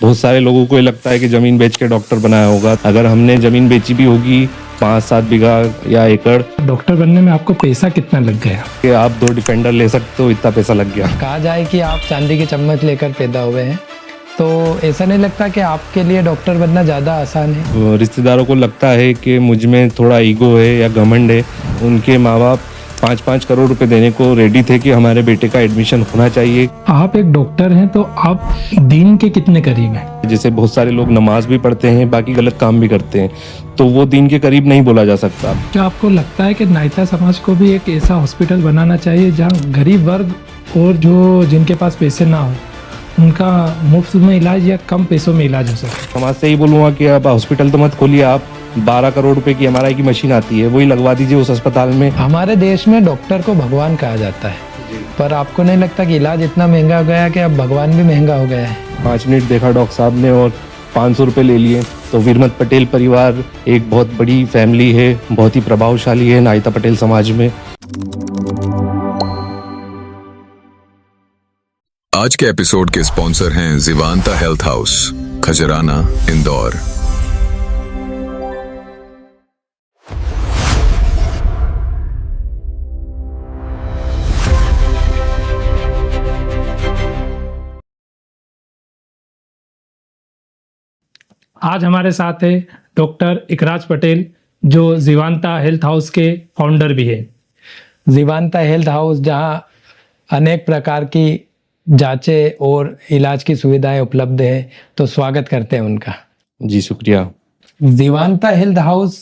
बहुत सारे लोगों को ये लगता है कि ज़मीन बेच के डॉक्टर बनाया होगा। अगर हमने ज़मीन बेची भी होगी 5-7 बीघा या एकड़, डॉक्टर बनने में आपको पैसा कितना लग गया? कि आप 2 डिफेंडर ले सकते हो, इतना पैसा लग गया। कहा जाए कि आप चांदी की चम्मच लेकर पैदा हुए हैं, तो ऐसा नहीं लगता कि आपके लिए डॉक्टर बनना ज़्यादा आसान है? रिश्तेदारों को लगता है कि मुझ में थोड़ा ईगो है या घमंड है। उनके माँ बाप 5-5 करोड़ रुपए देने को रेडी थे कि हमारे बेटे का एडमिशन होना चाहिए। आप एक डॉक्टर हैं तो आप दीन के कितने करीब हैं? जैसे बहुत सारे लोग नमाज भी पढ़ते हैं, बाकी गलत काम भी करते हैं, तो वो दीन के करीब नहीं बोला जा सकता। क्या आपको लगता है कि नायता समाज को भी एक ऐसा हॉस्पिटल बनाना चाहिए जहां गरीब वर्ग और जो जिनके पास पैसे ना हो उनका मुफ्त में इलाज या कम पैसों में इलाज हो सके? समाज से ही बोलूँगा कि अब हॉस्पिटल तो मत खोलिए, आप 12 करोड़ रुपए की MRI की मशीन आती है, वही लगवा दीजिए उस अस्पताल में। हमारे देश में डॉक्टर को भगवान कहा जाता है, पर आपको नहीं लगता कि इलाज इतना महंगा हो गया कि अब भगवान भी महंगा हो गया है? 5 मिनट देखा डॉक्टर साहब ने और 500 रुपये ले लिए। तो वीरमत पटेल परिवार एक बहुत बड़ी फैमिली है, बहुत ही प्रभावशाली है नायता पटेल समाज में। आज के एपिसोड के स्पॉन्सर हैं जीवांता हेल्थ हाउस, खजराना, इंदौर। आज हमारे साथ है डॉक्टर इकराज पटेल, जो जीवांता हेल्थ हाउस के फाउंडर भी है। जीवांता हेल्थ हाउस जहां अनेक प्रकार की जांचें और इलाज की सुविधाएं उपलब्ध है, तो स्वागत करते हैं उनका। जी शुक्रिया। जीवांता हेल्थ हाउस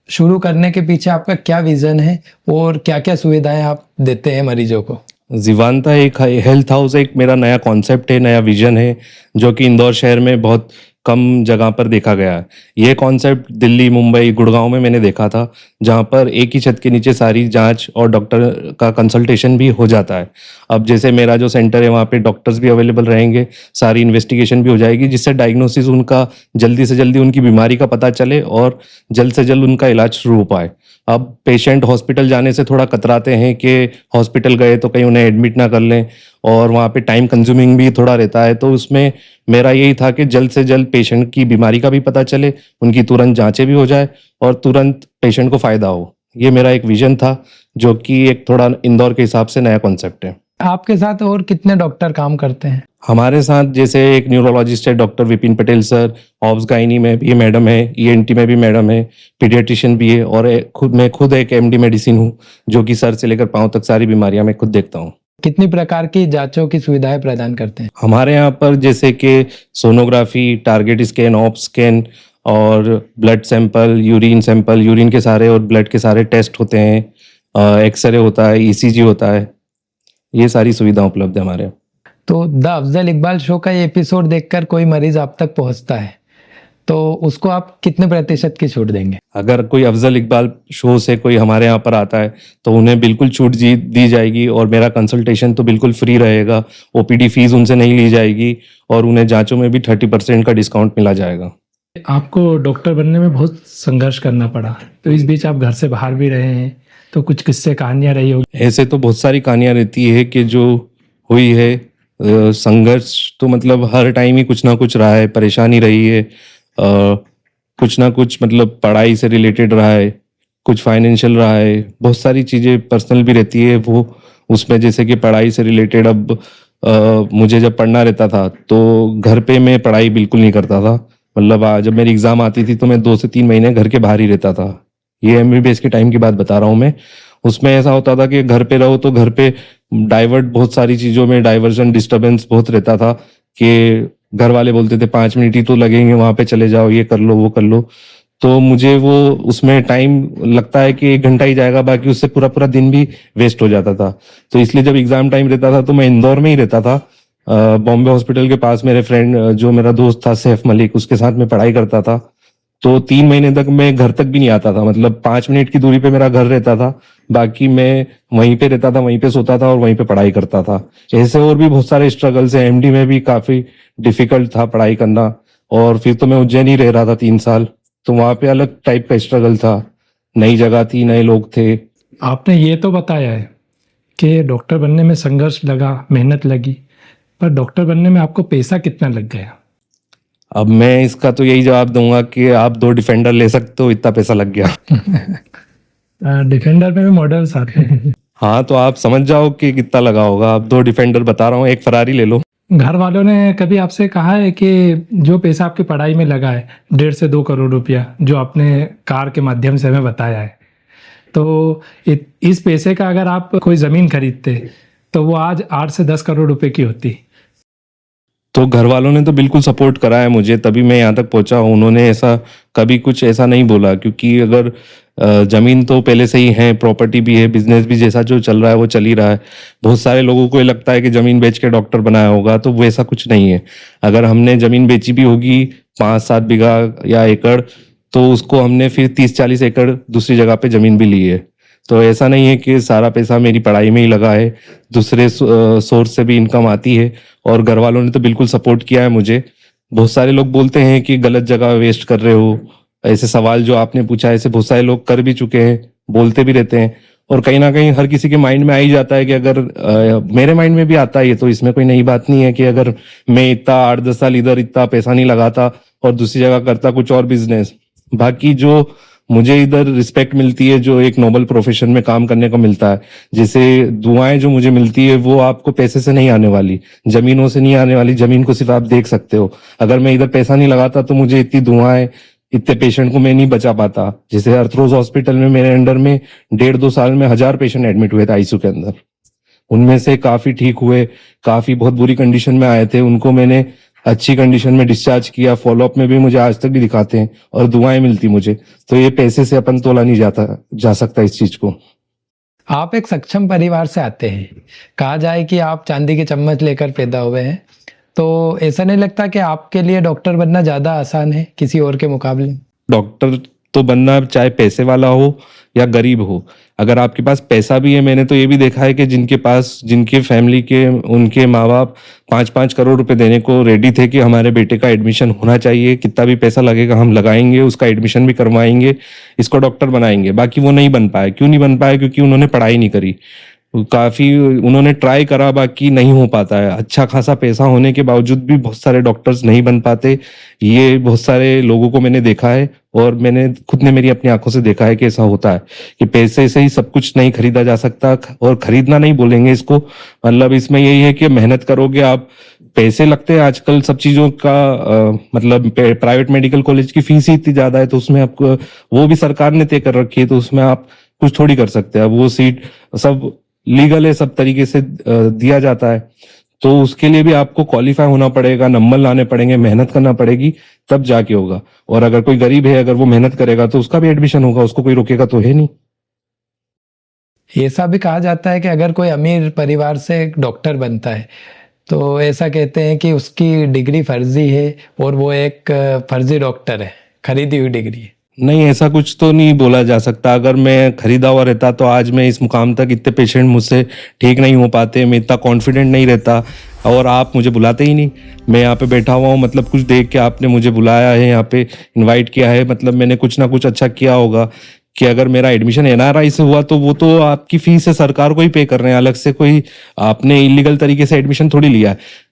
शुरू करने के पीछे आपका क्या विजन है और क्या क्या सुविधाएं आप देते हैं मरीजों को? जीवांता एक हेल्थ हाउस एक मेरा नया कॉन्सेप्ट है, नया विजन है, जो कि इंदौर शहर में बहुत कम जगह पर देखा गया है। ये कॉन्सेप्ट दिल्ली, मुंबई, गुड़गांव में मैंने देखा था, जहाँ पर एक ही छत के नीचे सारी जांच और डॉक्टर का कंसल्टेशन भी हो जाता है। अब जैसे मेरा जो सेंटर है वहाँ पे डॉक्टर्स भी अवेलेबल रहेंगे, सारी इन्वेस्टिगेशन भी हो जाएगी, जिससे डायग्नोसिस उनका जल्दी से जल्दी उनकी बीमारी का पता चले और जल्द से जल्द उनका इलाज शुरू हो पाए। अब पेशेंट हॉस्पिटल जाने से थोड़ा कतराते हैं कि हॉस्पिटल गए तो कहीं उन्हें एडमिट ना कर लें, और वहाँ पे टाइम कंज्यूमिंग भी थोड़ा रहता है। तो उसमें मेरा यही था कि जल्द से जल्द पेशेंट की बीमारी का भी पता चले, उनकी तुरंत जांचें भी हो जाए और तुरंत पेशेंट को फ़ायदा हो। ये मेरा एक विजन था, जो कि एक थोड़ा इंदौर के हिसाब से नया कॉन्सेप्ट है। आपके साथ और कितने डॉक्टर काम करते हैं? हमारे साथ जैसे एक न्यूरोलॉजिस्ट है doctor Vipin Patel sir, obs gynae में भी मैडम है, ENT में भी मैडम है, पीडियाट्रिशियन भी है, और मैं खुद एक MD मेडिसिन हूँ, जो कि सर से लेकर पाँव तक सारी बीमारियां मैं खुद देखता हूँ। कितनी प्रकार की जांचों की सुविधाएं प्रदान करते हैं? हमारे यहाँ पर जैसे कि sonography, target scan, op scan और ब्लड सैंपल, यूरिन के सारे और ब्लड के सारे टेस्ट होते हैं, एक्सरे होता है, ECG होता है, ये सारी सुविधा उपलब्ध है हमारे यहाँ। तो द अफजल इकबाल शो का ये एपिसोड देखकर कोई मरीज आप तक पहुंचता है, तो उसको आप कितने प्रतिशत की छूट देंगे? अगर कोई अफजल इकबाल शो से कोई हमारे यहाँ पर आता है तो उन्हें बिल्कुल छूट दी जाएगी, और मेरा कंसल्टेशन तो बिल्कुल फ्री रहेगा। OPD फीस उनसे नहीं ली जाएगी और उन्हें जांचों में भी 30% का डिस्काउंट मिला जाएगा। आपको डॉक्टर बनने में बहुत संघर्ष करना पड़ा, तो इस बीच आप घर से बाहर भी रहे हैं, तो कुछ किस्से कहानियाँ रही होगी? ऐसे तो बहुत सारी कहानियाँ रहती है कि जो हुई है। संघर्ष तो मतलब हर टाइम ही कुछ ना कुछ रहा है, परेशानी रही है, कुछ ना कुछ मतलब पढ़ाई से रिलेटेड रहा है, कुछ फाइनेंशियल रहा है, बहुत सारी चीज़ें पर्सनल भी रहती है वो उसमें। जैसे कि पढ़ाई से रिलेटेड, अब मुझे जब पढ़ना रहता था तो घर पे मैं पढ़ाई बिल्कुल नहीं करता था। मतलब जब मेरी एग्ज़ाम आती थी तो मैं 2 से 3 महीने घर के बाहर ही रहता था। ये MBBS के टाइम की बात बता रहा हूँ मैं। उसमें ऐसा होता था कि घर पे रहो तो घर पे डाइवर्ट, बहुत सारी चीज़ों में डाइवर्जन, डिस्टर्बेंस बहुत रहता था कि घर वाले बोलते थे 5 मिनट ही तो लगेंगे, वहाँ पे चले जाओ, ये कर लो वो कर लो। तो मुझे वो उसमें टाइम लगता है कि 1 घंटा ही जाएगा, बाकी उससे पूरा पूरा दिन भी वेस्ट हो जाता था। तो इसलिए जब एग्जाम टाइम रहता था तो मैं इंदौर में ही रहता था, बॉम्बे हॉस्पिटल के पास। मेरे फ्रेंड जो मेरा दोस्त था सैफ मलिक, उसके साथ मैं पढ़ाई करता था। तो 3 महीने तक मैं घर तक भी नहीं आता था, मतलब 5 मिनट की दूरी पे मेरा घर रहता था, बाकी मैं वहीं पे रहता था, वहीं पे सोता था और वहीं पे पढ़ाई करता था। ऐसे और भी बहुत सारे स्ट्रगल्स हैं। MD में भी काफी डिफिकल्ट था पढ़ाई करना, और फिर तो मैं उज्जैन ही रह रहा था 3 साल, तो वहाँ पे अलग टाइप का स्ट्रगल था, नई जगह थी, नए लोग थे। आपने ये तो बताया है कि डॉक्टर बनने में संघर्ष लगा, मेहनत लगी, पर डॉक्टर बनने में आपको पैसा कितना लग गया? अब मैं इसका तो यही जवाब दूंगा कि आप 2 डिफेंडर ले सकते हो, इतना पैसा लग गया। डिफेंडर में भी मॉडल्स आते हैं। हाँ, तो आप समझ जाओ कि कितना लगा होगा। आप 2 डिफेंडर बता रहा हूँ, एक फरारी ले लो। घर वालों ने कभी आपसे कहा है कि जो पैसा आपकी पढ़ाई में लगा है 1.5 से 2 करोड़ रुपया, जो आपने कार के माध्यम से हमें बताया है, तो इस पैसे का अगर आप कोई ज़मीन खरीदते तो वो आज 8 से 10 करोड़ रुपए की होती। तो घर वालों ने तो बिल्कुल सपोर्ट करा है मुझे, तभी मैं यहाँ तक पहुँचा हूँ। उन्होंने ऐसा कभी कुछ ऐसा नहीं बोला, क्योंकि अगर जमीन तो पहले से ही है, प्रॉपर्टी भी है, बिजनेस भी जैसा जो चल रहा है वो चल ही रहा है। बहुत सारे लोगों को ये लगता है कि जमीन बेच के डॉक्टर बनाया होगा, तो वैसा कुछ नहीं है। अगर हमने जमीन बेची भी होगी 5-7 बीघा या एकड़, तो उसको हमने फिर 30-40 एकड़ दूसरी जगह पे जमीन भी ली है। तो ऐसा नहीं है कि सारा पैसा मेरी पढ़ाई में ही लगा है, दूसरे सोर्स से भी इनकम आती है। और घर वालों ने तो बिल्कुल सपोर्ट किया है मुझे। बहुत सारे लोग बोलते हैं कि गलत जगह वेस्ट कर रहे हो, ऐसे सवाल जो आपने पूछा ऐसे बहुत सारे लोग कर भी चुके हैं, बोलते भी रहते हैं। और कहीं ना कहीं हर किसी के माइंड में आ ही जाता है कि अगर मेरे माइंड में भी आता है ये, तो इसमें कोई नई बात नहीं है कि अगर मैं इतना 8-10 साल इधर इतना पैसा नहीं लगाता और दूसरी जगह करता कुछ और बिजनेस, बाकी जो मुझे इधर रिस्पेक्ट मिलती है, जो एक नोबल प्रोफेशन में काम करने को मिलता है, जैसे दुआएं जो मुझे मिलती है, वो आपको पैसे से नहीं आने वाली, जमीनों से नहीं आने वाली। जमीन को सिर्फ आप देख सकते हो। अगर मैं इधर पैसा नहीं लगाता तो मुझे इतनी दुआएं, इतने पेशेंट को मैं नहीं बचा पाता। जैसे अर्थरोज हॉस्पिटल में मेरे अंडर में 1.5-2 साल में 1000 पेशेंट एडमिट हुए थे आईसीयू के अंदर। उनमें से काफी ठीक हुए, काफी बहुत बुरी कंडीशन में आए थे, उनको मैंने अच्छी कंडीशन में डिस्चार्ज किया। फॉलोअप में भी मुझे आज तक भी दिखाते हैं और दुआएं मिलती मुझे। तो ये पैसे से अपन तोला नहीं जा सकता इस चीज को। आप एक सक्षम परिवार से आते हैं, कहा जाए कि आप चांदी के चम्मच लेकर पैदा हुए हैं, तो ऐसा नहीं लगता कि आपके लिए डॉक्टर बनना ज़्यादा आसान है किसी और के मुकाबले? डॉक्टर तो बनना चाहे पैसे वाला हो या गरीब हो, अगर आपके पास पैसा भी है, मैंने तो ये भी देखा है कि जिनके फैमिली के उनके माँ बाप 5-5 करोड़ रुपए देने को रेडी थे कि हमारे बेटे का एडमिशन होना चाहिए, कितना भी पैसा लगेगा हम लगाएंगे, उसका एडमिशन भी करवाएंगे, इसको डॉक्टर बनाएंगे। बाकी वो नहीं बन पाए। क्यों नहीं बन पाए? क्योंकि उन्होंने पढ़ाई नहीं करी। काफी उन्होंने ट्राई करा, बाकी नहीं हो पाता है। अच्छा खासा पैसा होने के बावजूद भी बहुत सारे डॉक्टर्स नहीं बन पाते। ये बहुत सारे लोगों को मैंने देखा है और मैंने खुद ने मेरी अपनी आंखों से देखा है कि ऐसा होता है कि पैसे से ही सब कुछ नहीं खरीदा जा सकता। और खरीदना नहीं बोलेंगे इसको, मतलब इसमें यही है कि मेहनत करोगे आप, पैसे लगते हैं आजकल सब चीजों का। मतलब प्राइवेट मेडिकल कॉलेज की फीस ही इतनी ज्यादा है, तो उसमें आपको वो भी सरकार ने तय कर रखी है, तो उसमें आप कुछ थोड़ी कर सकते हैं। अब वो सीट सब लीगल है, सब तरीके से दिया जाता है, तो उसके लिए भी आपको क्वालिफाई होना पड़ेगा, नंबर लाने पड़ेंगे, मेहनत करना पड़ेगी, तब जाके होगा। और अगर कोई गरीब है, अगर वो मेहनत करेगा तो उसका भी एडमिशन होगा, उसको कोई रोकेगा तो है नहीं। ऐसा भी कहा जाता है कि अगर कोई अमीर परिवार से एक डॉक्टर बनता है तो ऐसा कहते हैं कि उसकी डिग्री फर्जी है और वो एक फर्जी डॉक्टर है, खरीदी हुई डिग्री है। नहीं, ऐसा कुछ तो नहीं बोला जा सकता। अगर मैं खरीदा हुआ रहता तो आज मैं इस मुकाम तक, इतने पेशेंट मुझसे ठीक नहीं हो पाते, मैं इतना कॉन्फिडेंट नहीं रहता, और आप मुझे बुलाते ही नहीं। मैं यहाँ पे बैठा हुआ हूँ, मतलब कुछ देख के आपने मुझे बुलाया है, यहाँ पे इनवाइट किया है, मतलब मैंने कुछ ना कुछ अच्छा किया होगा। कि अगर मेरा एडमिशन एनआरआई से हुआ तो वो तो आपकी फीस है, सरकार को ही पे कर रहे हैं, अलग से कोई आपने इलीगल तरीके से एडमिशन थोड़ी लिया है।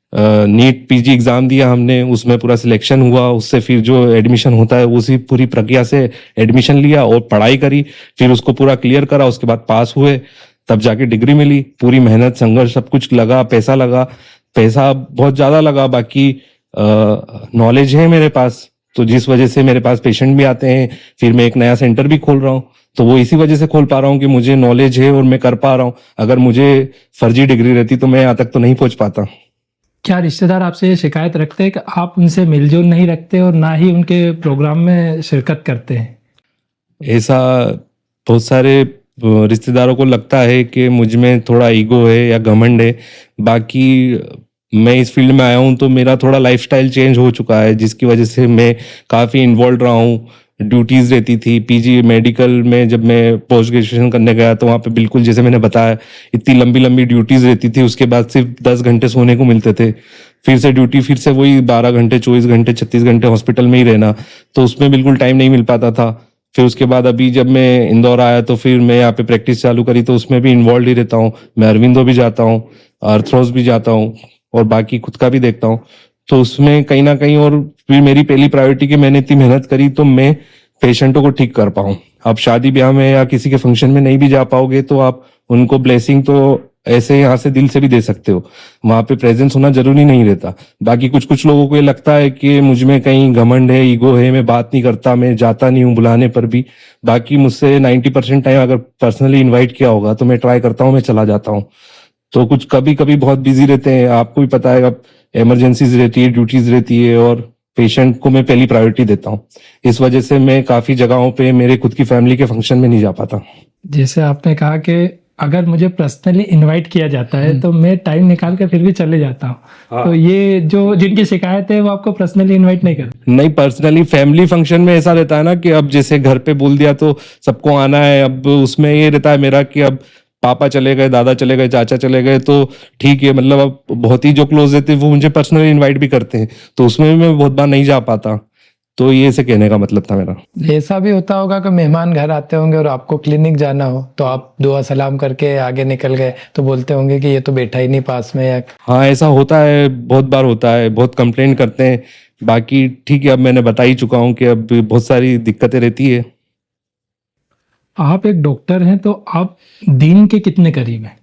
नीट पीजी एग्जाम दिया हमने, उसमें पूरा सिलेक्शन हुआ, उससे फिर जो एडमिशन होता है उसी पूरी प्रक्रिया से एडमिशन लिया और पढ़ाई करी, फिर उसको पूरा क्लियर करा, उसके बाद पास हुए, तब जाके डिग्री मिली। पूरी मेहनत संघर्ष सब कुछ लगा, पैसा लगा, पैसा बहुत ज्यादा लगा, बाकी नॉलेज है मेरे पास, तो जिस वजह से मेरे पास पेशेंट भी आते हैं। फिर मैं एक नया सेंटर भी खोल रहा हूँ, तो वो इसी वजह से खोल पा रहा हूँ कि मुझे नॉलेज है और मैं कर पा रहा हूँ। अगर मुझे फर्जी डिग्री रहती तो मैं यहाँ तक तो नहीं पहुंच पाता। क्या रिश्तेदार आपसे ये शिकायत रखते हैं कि आप उनसे मिलजुल नहीं रखते और ना ही उनके प्रोग्राम में शिरकत करते हैं? ऐसा बहुत सारे रिश्तेदारों को लगता है कि मुझ में थोड़ा ईगो है या घमंड है। बाकी मैं इस फील्ड में आया हूँ तो मेरा थोड़ा लाइफस्टाइल चेंज हो चुका है, जिसकी वजह से मैं काफ़ी इन्वॉल्व रहा हूँ। ड्यूटीज रहती थी पीजी मेडिकल में, जब मैं पोस्ट ग्रेजुएशन करने गया तो वहाँ पे बिल्कुल जैसे मैंने बताया इतनी लंबी लंबी ड्यूटीज रहती थी। उसके बाद सिर्फ 10 घंटे सोने को मिलते थे, फिर से ड्यूटी, फिर से वही 12 घंटे 24 घंटे 36 घंटे हॉस्पिटल में ही रहना, तो उसमें बिल्कुल टाइम नहीं मिल पाता था। फिर उसके बाद अभी जब मैं इंदौर आया तो फिर मैं यहाँ पे प्रैक्टिस चालू करी, तो उसमें भी इन्वॉल्व ही रहता हूँ। मैं अरविंदो भी जाता हूँ, अर्थरोज भी जाता हूँ और बाकी खुद का भी देखता हूँ। तो उसमें कहीं ना कहीं और फिर मेरी पहली प्रायोरिटी कि मैंने इतनी मेहनत करी तो मैं पेशेंटों को ठीक कर पाऊं। आप शादी ब्याह में या किसी के फंक्शन में नहीं भी जा पाओगे तो आप उनको ब्लेसिंग तो ऐसे यहाँ से दिल से भी दे सकते हो, वहां पे प्रेजेंस होना जरूरी नहीं रहता। बाकी कुछ कुछ लोगों को ये लगता है कि मुझ में कहीं घमंड है, ईगो है, मैं बात नहीं करता, मैं जाता नहीं हूँ बुलाने पर भी। बाकी मुझसे 90% टाइम अगर पर्सनली इनवाइट किया होगा तो मैं ट्राई करता हूँ, मैं चला जाता हूँ। तो कुछ कभी कभी बहुत बिजी रहते हैं, आपको भी पता है, अब इमरजेंसीज रहती है, ड्यूटीज रहती है, और पेशेंट को मैं पहली प्रायोरिटी देता हूँ। इस वजह से मैं काफी जगहों पे मेरे खुद की फैमिली के फंक्शन में नहीं जा पाता। जैसे आपने कहा कि अगर मुझे पर्सनली इनवाइट किया जाता है तो मैं टाइम निकाल कर फिर भी चले जाता हूँ। हाँ। तो ये जो जिनकी शिकायत है वो आपको पर्सनली इनवाइट नहीं करते? नहीं, पर्सनली फैमिली फंक्शन में ऐसा रहता है ना कि अब जैसे घर पे बोल दिया तो सबको आना है। अब उसमें ये रहता है मेरा कि अब पापा चले गए, दादा चले गए, चाचा चले गए तो ठीक है, मतलब अब बहुत ही जो क्लोज रहते हैं वो मुझे पर्सनली इनवाइट भी करते हैं, तो उसमें मैं बहुत बार नहीं जा पाता। तो ये से कहने का मतलब था मेरा। ऐसा भी होता होगा कि मेहमान घर आते होंगे और आपको क्लिनिक जाना हो तो आप दुआ सलाम करके आगे निकल गए तो बोलते होंगे कि ये तो बैठा ही नहीं पास में, या हाँ, ऐसा होता है, बहुत बार होता है, बहुत कंप्लेंट करते हैं। बाकी ठीक है, अब मैंने बता ही चुका हूँ कि अब बहुत सारी दिक्कतें रहती है। आप एक डॉक्टर हैं तो आप दीन के कितने करीब हैं?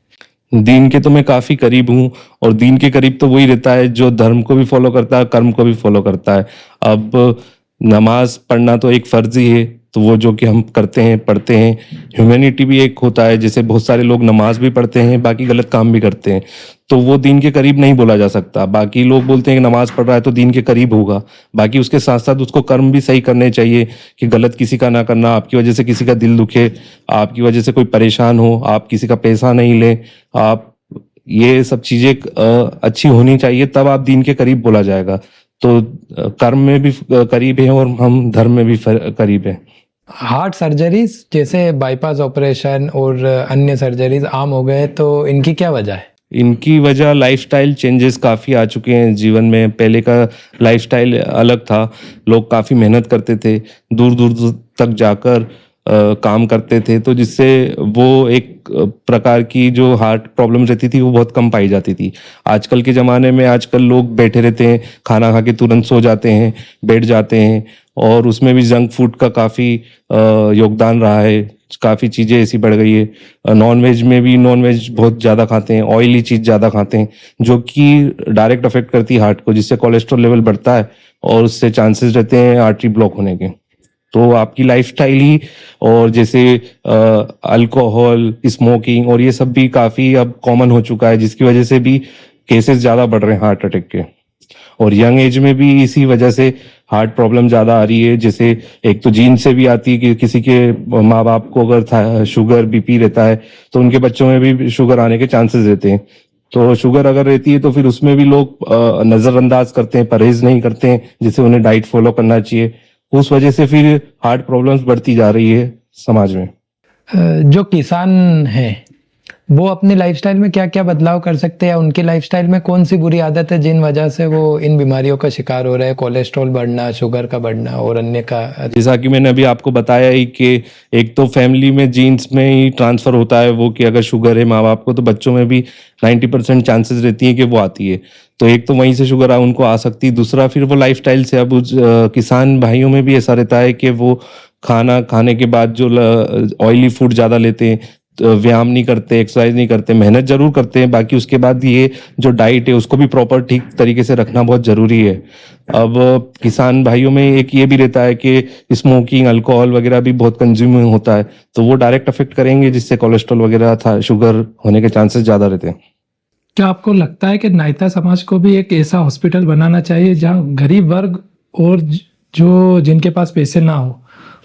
दीन के तो मैं काफी करीब हूँ, और दीन के करीब तो वही रहता है जो धर्म को भी फॉलो करता है, कर्म को भी फॉलो करता है। अब नमाज पढ़ना तो एक फर्ज ही है, तो वो जो कि हम करते हैं, पढ़ते हैं। ह्यूमैनिटी भी एक होता है, जैसे बहुत सारे लोग नमाज भी पढ़ते हैं, बाकी गलत काम भी करते हैं, तो वो दीन के करीब नहीं बोला जा सकता। बाकी लोग बोलते हैं कि नमाज पढ़ रहा है तो दीन के करीब होगा, बाकी उसके साथ साथ उसको कर्म भी सही करने चाहिए कि गलत किसी का ना करना, आपकी वजह से किसी का दिल दुखे, आपकी वजह से कोई परेशान हो, आप किसी का पैसा नहीं ले, आप ये सब चीजें अच्छी होनी चाहिए, तब आप दीन के करीब बोला जाएगा। तो कर्म में भी करीब है और हम धर्म में भी करीब है। हार्ट सर्जरीज जैसे बाईपास ऑपरेशन और अन्य सर्जरीज आम हो गए, तो इनकी क्या वजह है? इनकी वजह लाइफस्टाइल चेंजेस काफ़ी आ चुके हैं जीवन में। पहले का लाइफस्टाइल अलग था, लोग काफ़ी मेहनत करते थे, दूर दूर तक जाकर काम करते थे, तो जिससे वो एक प्रकार की जो हार्ट प्रॉब्लम रहती थी वो बहुत कम पाई जाती थी। आजकल के ज़माने में आजकल लोग बैठे रहते हैं, खाना खा के तुरंत सो जाते हैं, बैठ जाते हैं, और उसमें भी जंक फूड का काफ़ी योगदान रहा है। काफ़ी चीज़ें ऐसी बढ़ गई है। नॉन वेज में भी नॉन वेज बहुत ज़्यादा खाते हैं, ऑयली चीज़ ज़्यादा खाते हैं, जो कि डायरेक्ट अफेक्ट करती है हार्ट को, जिससे कोलेस्ट्रॉल लेवल बढ़ता है और उससे चांसेस रहते हैं आर्टरी ब्लॉक होने के। तो आपकी लाइफस्टाइल ही, और जैसे अल्कोहल, स्मोकिंग और ये सब भी काफ़ी अब कॉमन हो चुका है, जिसकी वजह से भी केसेस ज़्यादा बढ़ रहे हैं हार्ट अटैक के। और यंग एज में भी इसी वजह से हार्ट प्रॉब्लम ज़्यादा आ रही है। जैसे एक तो जीन से भी आती है कि किसी के माँ बाप को अगर शुगर बीपी रहता है तो उनके बच्चों में भी शुगर आने के चांसेस रहते हैं। तो शुगर अगर रहती है तो फिर उसमें भी लोग नज़रअंदाज करते हैं, परहेज नहीं करते हैं, जिससे उन्हें डाइट फॉलो करना चाहिए। उस वजह से फिर हार्ट प्रॉब्लम्स बढ़ती जा रही है समाज में। जो किसान हैं वो अपनी लाइफस्टाइल में क्या क्या बदलाव कर सकते हैं, या उनकी लाइफस्टाइल में कौन सी बुरी आदत है जिन वजह से वो इन बीमारियों का शिकार हो रहे हैं, कोलेस्ट्रॉल बढ़ना, शुगर का बढ़ना और अन्य का? जैसा कि मैंने अभी आपको बताया ही कि एक तो फैमिली में जीन्स में ही ट्रांसफर होता है वो, कि अगर शुगर है माँ बाप को तो बच्चों में भी 90% चांसेस रहती है कि वो आती है। तो एक तो वहीं से शुगर उनको आ सकती है, दूसरा फिर वो लाइफस्टाइल से। अब किसान भाइयों में भी ऐसा रहता है कि वो खाना खाने के बाद जो ऑयली फूड ज़्यादा लेते हैं, व्यायाम नहीं करते, एक्सरसाइज नहीं करते, मेहनत जरूर करते हैं, बाकी उसके बाद ये जो डाइट है उसको भी प्रॉपर ठीक तरीके से रखना बहुत जरूरी है। अब किसान भाइयों में एक ये भी रहता है कि स्मोकिंग, अल्कोहल वगैरह भी बहुत कंज्यूमिंग होता है, तो वो डायरेक्ट अफेक्ट करेंगे, जिससे कोलेस्ट्रॉल वगैरह था, शुगर होने के चांसेस ज़्यादा रहते हैं। क्या आपको लगता है कि नायता समाज को भी एक ऐसा हॉस्पिटल बनाना चाहिए जहां गरीब वर्ग और जो जिनके पास पैसे ना हो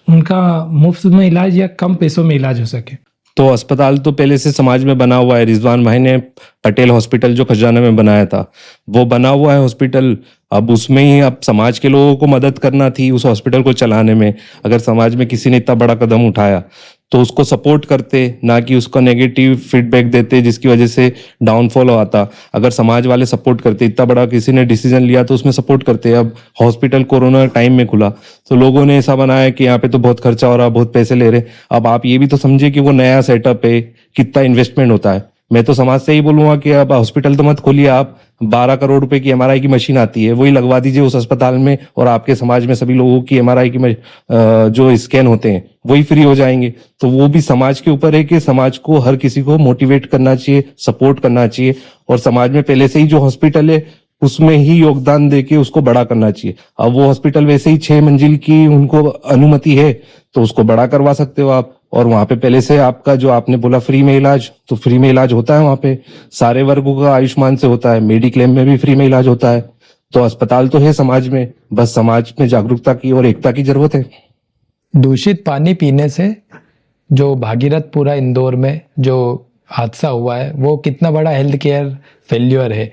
उनका मुफ्त में इलाज या कम पैसों में इलाज हो सके? तो अस्पताल तो पहले से समाज में बना हुआ है। रिजवान भाई ने पटेल हॉस्पिटल जो खजाना में बनाया था वो बना हुआ है हॉस्पिटल। अब उसमें ही अब समाज के लोगों को मदद करना थी उस हॉस्पिटल को चलाने में। अगर समाज में किसी ने इतना बड़ा कदम उठाया तो उसको सपोर्ट करते, ना कि उसका नेगेटिव फीडबैक देते जिसकी वजह से डाउनफॉल आता। अगर समाज वाले सपोर्ट करते, इतना बड़ा किसी ने डिसीजन लिया तो उसमें सपोर्ट करते। अब हॉस्पिटल कोरोना टाइम में खुला तो लोगों ने ऐसा बनाया कि यहाँ पे तो बहुत खर्चा हो रहा, बहुत पैसे ले रहे। अब आप ये भी तो समझिए कि वो नया सेटअप है, कितना इन्वेस्टमेंट होता है। मैं तो समाज से ही बोलूंगा कि अब हॉस्पिटल तो मत खोलिए आप, 12 करोड़ रुपए की एमआरआई की मशीन आती है, वही लगवा दीजिए उस अस्पताल में और आपके समाज में सभी लोगों की एमआरआई की जो स्कैन होते हैं वही फ्री हो जाएंगे। तो वो भी समाज के ऊपर है कि समाज को हर किसी को मोटिवेट करना चाहिए, सपोर्ट करना चाहिए और समाज में पहले से ही जो हॉस्पिटल है उसमें ही योगदान देके उसको बड़ा करना चाहिए। अब वो हॉस्पिटल वैसे ही 6 मंजिल की उनको अनुमति है तो उसको बड़ा करवा सकते हो आप। और वहां पे पहले से आपका जो आपने बोला फ्री में इलाज, तो फ्री में इलाज होता है वहां पे, सारे वर्गों का आयुष्मान से होता है, मेडिक्लेम में भी फ्री में इलाज होता है। तो अस्पताल तो है समाज में, बस समाज में जागरूकता की और एकता की जरूरत है। दूषित पानी पीने से जो भागीरथपुरा इंदौर में जो हादसा हुआ है वो कितना बड़ा हेल्थ केयर फेल्यूर है?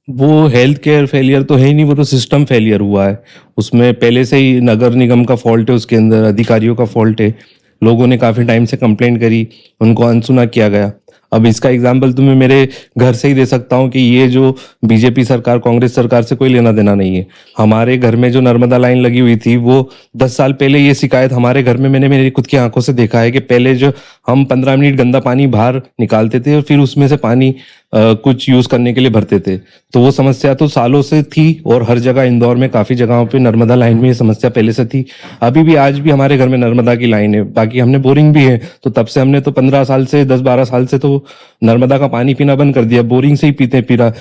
वो हेल्थ केयर फेलियर तो है ही नहीं, वो तो सिस्टम फेलियर हुआ है। उसमें पहले से ही नगर निगम का फॉल्ट है, उसके अंदर अधिकारियों का फॉल्ट है। लोगों ने काफी टाइम से कंप्लेंट करी, उनको अनसुना किया गया। अब इसका एग्जाम्पल तो मैं मेरे घर से ही दे सकता हूँ कि ये जो बीजेपी सरकार कांग्रेस सरकार से कोई लेना देना नहीं है। हमारे घर में जो नर्मदा लाइन लगी हुई थी वो 10 साल पहले ये शिकायत हमारे घर में मैंने मेरी खुद की आंखों से देखा है कि पहले जो हम 15 मिनट गंदा पानी बाहर निकालते थे और फिर उसमें से पानी कुछ यूज करने के लिए भरते थे। तो वो समस्या तो सालों से थी और हर जगह इंदौर में काफी जगहों पे नर्मदा लाइन में ये समस्या पहले से थी। अभी भी आज भी हमारे घर में नर्मदा की लाइन है, बाकी हमने बोरिंग भी है। तो तब से हमने तो 15 साल से 10-12 साल से तो नर्मदा का पानी पीना बंद कर दिया, बोरिंग से ही पीते पीरा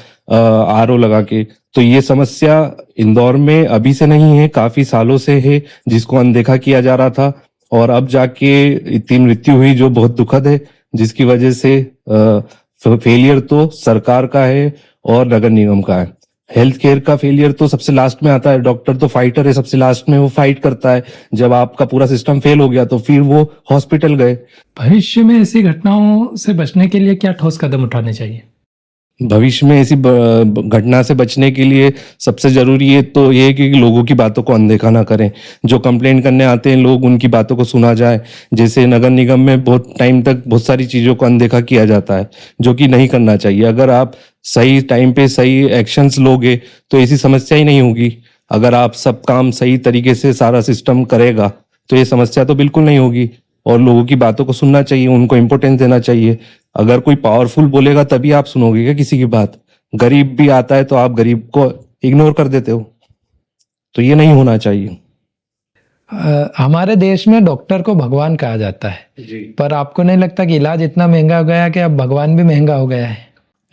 आरओ लगा के। तो ये समस्या इंदौर में अभी से नहीं है, काफी सालों से है, जिसको अनदेखा किया जा रहा था और अब जाके इतनी मृत्यु हुई जो बहुत दुखद है, जिसकी वजह से फेलियर तो सरकार का है और नगर निगम का है। हेल्थ केयर का फेलियर तो सबसे लास्ट में आता है। डॉक्टर तो फाइटर है, सबसे लास्ट में वो फाइट करता है। जब आपका पूरा सिस्टम फेल हो गया तो फिर वो हॉस्पिटल गए। भविष्य में ऐसी घटनाओं से बचने के लिए क्या ठोस कदम उठाने चाहिए? भविष्य में ऐसी घटना से बचने के लिए सबसे जरूरी है तो ये है कि लोगों की बातों को अनदेखा ना करें। जो कंप्लेंट करने आते हैं लोग, उनकी बातों को सुना जाए। जैसे नगर निगम में बहुत टाइम तक बहुत सारी चीजों को अनदेखा किया जाता है, जो कि नहीं करना चाहिए। अगर आप सही टाइम पे सही एक्शंस लोगे तो ऐसी समस्या ही नहीं होगी। अगर आप सब काम सही तरीके से सारा सिस्टम करेगा तो ये समस्या तो बिल्कुल नहीं होगी। और लोगों की बातों को सुनना चाहिए, उनको इम्पोर्टेंस देना चाहिए। अगर कोई पावरफुल बोलेगा तभी आप सुनोगे क्या किसी की बात? गरीब भी आता है तो आप गरीब को इग्नोर कर देते हो, तो ये नहीं होना चाहिए। हमारे देश में डॉक्टर को भगवान कहा जाता है जी। पर आपको नहीं लगता कि इलाज इतना महंगा हो गया कि अब भगवान भी महंगा हो गया है?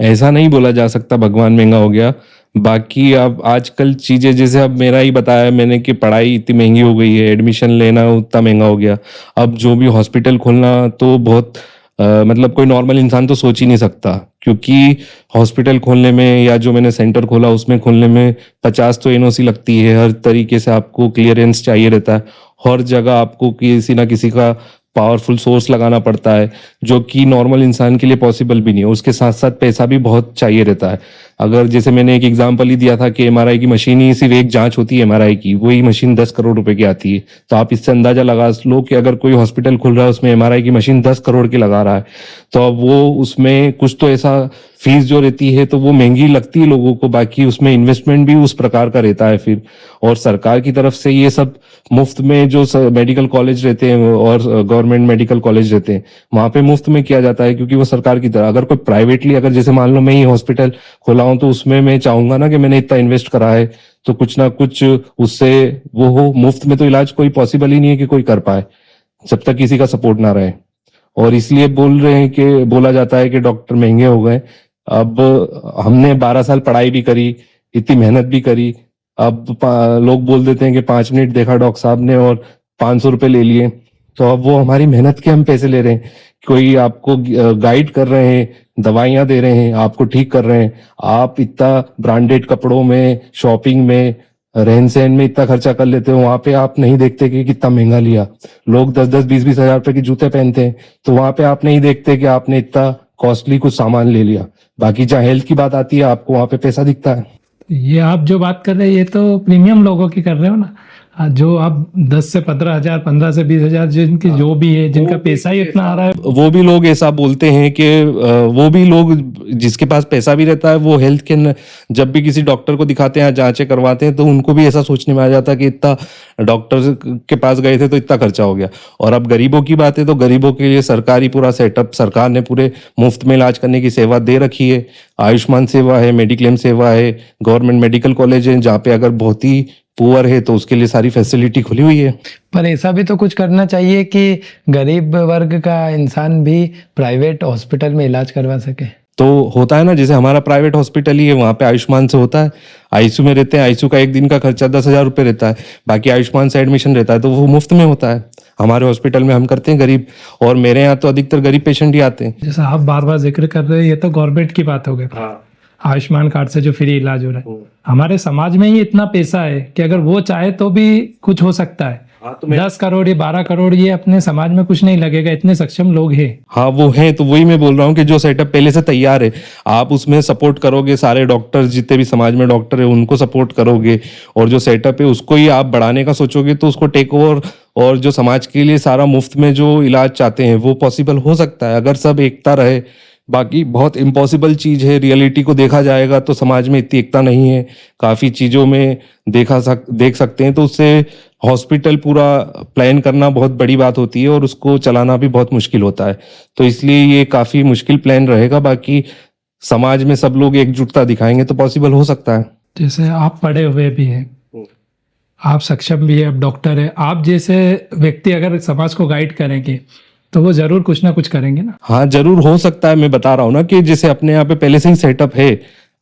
ऐसा नहीं बोला जा सकता भगवान महंगा हो गया। बाकी अब आजकल चीजें, जैसे अब मेरा ही बताया मैंने कि पढ़ाई इतनी महंगी हो गई है, एडमिशन लेना उतना महंगा हो गया। अब जो भी हॉस्पिटल खोलना तो बहुत मतलब कोई नॉर्मल इंसान तो सोच ही नहीं सकता, क्योंकि हॉस्पिटल खोलने में या जो मैंने सेंटर खोला उसमें खोलने में 50 तो एनओसी लगती है। हर तरीके से आपको क्लियरेंस चाहिए रहता है। हर जगह आपको किसी ना किसी का पावरफुल सोर्स लगाना पड़ता है, जो कि नॉर्मल इंसान के लिए पॉसिबल भी नहीं है। उसके साथ साथ पैसा भी बहुत चाहिए रहता है। अगर जैसे मैंने एक एग्जांपल ही दिया था कि एमआरआई की मशीन ही सिर्फ एक जांच होती है एमआरआई की, वही मशीन 10 करोड़ रुपए की आती है। तो आप इससे अंदाजा लगा लो कि अगर कोई हॉस्पिटल खुल रहा है उसमें एमआरआई की मशीन 10 करोड़ की लगा रहा है, तो अब वो उसमें कुछ तो ऐसा फीस जो रहती है तो वो महंगी लगती है लोगों को। बाकी उसमें इन्वेस्टमेंट भी उस प्रकार का रहता है फिर। और सरकार की तरफ से ये सब मुफ्त में जो मेडिकल कॉलेज रहते हैं और गवर्नमेंट मेडिकल कॉलेज रहते हैं वहां पे मुफ्त में किया जाता है, क्योंकि वो सरकार की तरह। अगर कोई प्राइवेटली, अगर जैसे मान लो मैं ही हॉस्पिटल खोला हूं तो उसमें मैं चाहूंगा ना कि मैंने इतना इन्वेस्ट करा है तो कुछ ना कुछ उससे वो हो। मुफ्त में तो इलाज कोई पॉसिबल ही नहीं है कि कोई कर पाए जब तक किसी का सपोर्ट ना रहे। और इसलिए बोल रहे हैं कि बोला जाता है कि डॉक्टर महंगे हो गए। अब हमने 12 साल पढ़ाई भी करी, इतनी मेहनत भी करी। अब लोग बोल देते हैं कि 5 मिनट देखा डॉक्टर साहब ने और 500 रुपए ले लिए, तो अब वो हमारी मेहनत के हम पैसे ले रहे हैं। कोई आपको गाइड कर रहे हैं, दवाइयां दे रहे हैं, आपको ठीक कर रहे हैं। आप इतना ब्रांडेड कपड़ों में, शॉपिंग में, रहन सहन में इतना खर्चा कर लेते हो, वहां पे आप नहीं देखते कि कितना महंगा लिया। लोग 10-10, 20-20 हजार रुपए के जूते पहनते हैं, तो वहां पे आप नहीं देखते कि आपने इतना कॉस्टली कुछ सामान ले लिया। बाकी जहाँ हेल्थ की बात आती है आपको वहां पे पैसा दिखता है। ये आप जो बात कर रहे हैं ये तो प्रीमियम लोगों की कर रहे हो ना। जो आप 10 से 15,000, 15 से 20,000 जिनकी जो भी है, जिनका पैसा ही इतना आ रहा है, वो भी लोग ऐसा बोलते हैं कि वो भी लोग जिसके पास पैसा भी रहता है वो हेल्थ के जब भी किसी डॉक्टर को दिखाते हैं, जांचें करवाते हैं, तो उनको भी ऐसा सोचने में आ जाता है कि इतना डॉक्टर के पास गए थे तो इतना खर्चा हो गया। और अब गरीबों की बात है तो गरीबों के लिए सरकारी पूरा सेटअप, सरकार ने पूरे मुफ्त में इलाज करने की सेवा दे रखी है। आयुष्मान सेवा है, मेडिक्लेम सेवा है, गवर्नमेंट मेडिकल कॉलेज है, जहाँ पे अगर बहुत ही पुअर है तो उसके लिए सारी फैसिलिटी खुली हुई है। पर ऐसा भी तो कुछ करना चाहिए कि गरीब वर्ग का इंसान भी प्राइवेट हॉस्पिटल में इलाज करवा सके। तो होता है ना, जैसे हमारा प्राइवेट हॉस्पिटल ही है, वहाँ पे आयुष्मान से होता है। आईसीयू में रहते हैं, आईसीयू का एक दिन का खर्चा 10,000 रुपये रहता है, बाकी आयुष्मान से एडमिशन रहता है तो वो मुफ्त में होता है। हमारे हॉस्पिटल में हम करते हैं गरीब, और मेरे यहाँ तो अधिकतर गरीब पेशेंट ही आते हैं। जैसा आप बार बार जिक्र कर रहे हैं, ये तो गवर्नमेंट की बात हो गई, आयुष्मान कार्ड से जो फ्री इलाज हो रहा है। हमारे समाज में ही इतना पैसा है कि अगर वो चाहे तो भी कुछ हो सकता है। 10 करोड़ या 12 करोड़ ये अपने समाज में कुछ नहीं लगेगा, इतने सक्षम लोग हैं। हाँ वो हैं, तो वही मैं बोल रहा हूँ कि जो सेटअप पहले से तैयार है, आप उसमें सपोर्ट करोगे, सारे डॉक्टर जितने भी समाज में डॉक्टर है उनको सपोर्ट करोगे, और जो सेटअप है उसको ही आप बढ़ाने का सोचोगे तो उसको टेक ओवर, और जो समाज के लिए सारा मुफ्त में जो इलाज चाहते हैं वो पॉसिबल हो सकता है अगर सब एकता रहे। बाकी बहुत इम्पॉसिबल चीज़ है, रियलिटी को देखा जाएगा तो समाज में इतनी एकता नहीं है, काफ़ी चीज़ों में देख सकते हैं, तो उससे हॉस्पिटल पूरा प्लान करना बहुत बड़ी बात होती है और उसको चलाना भी बहुत मुश्किल होता है। तो इसलिए ये काफ़ी मुश्किल प्लान रहेगा। बाकी समाज में सब लोग एकजुटता दिखाएंगे तो पॉसिबल हो सकता है। जैसे आप पढ़े हुए भी हैं, आप सक्षम भी है, आप डॉक्टर है, आप जैसे व्यक्ति अगर समाज को गाइड करेंगे तो वो जरूर कुछ ना कुछ करेंगे ना। हाँ जरूर हो सकता है। मैं बता रहा हूँ ना कि जैसे अपने यहाँ पे पहले से ही सेटअप है,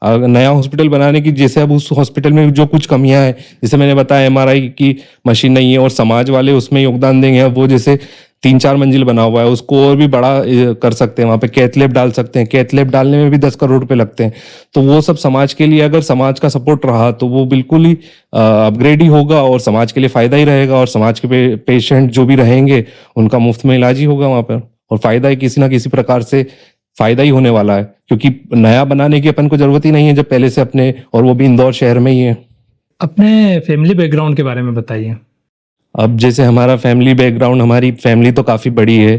नया हॉस्पिटल बनाने की, जैसे अब उस हॉस्पिटल में जो कुछ कमियां हैं, जैसे मैंने बताया एमआरआई की मशीन नहीं है और समाज वाले उसमें योगदान देंगे, वो जैसे 3-4 मंजिल बना हुआ है उसको और भी बड़ा कर सकते हैं, वहाँ पे कैथ लैब डाल सकते हैं, कैथ लैब डालने में भी 10 करोड़ रुपए लगते हैं। तो वो सब समाज के लिए, अगर समाज का सपोर्ट रहा तो वो बिल्कुल ही अपग्रेड ही होगा और समाज के लिए फायदा ही रहेगा, और समाज के पेशेंट जो भी रहेंगे उनका मुफ्त में इलाज ही होगा वहाँ पर, और फायदा ही किसी ना किसी प्रकार से फायदा ही होने वाला है, क्योंकि नया बनाने की अपन को जरूरत ही नहीं है जब पहले से अपने, और वो भी इंदौर शहर में ही है। अपने फैमिली बैकग्राउंड के बारे में बताइए। अब जैसे हमारा फैमिली बैकग्राउंड, हमारी फैमिली तो काफ़ी बड़ी है।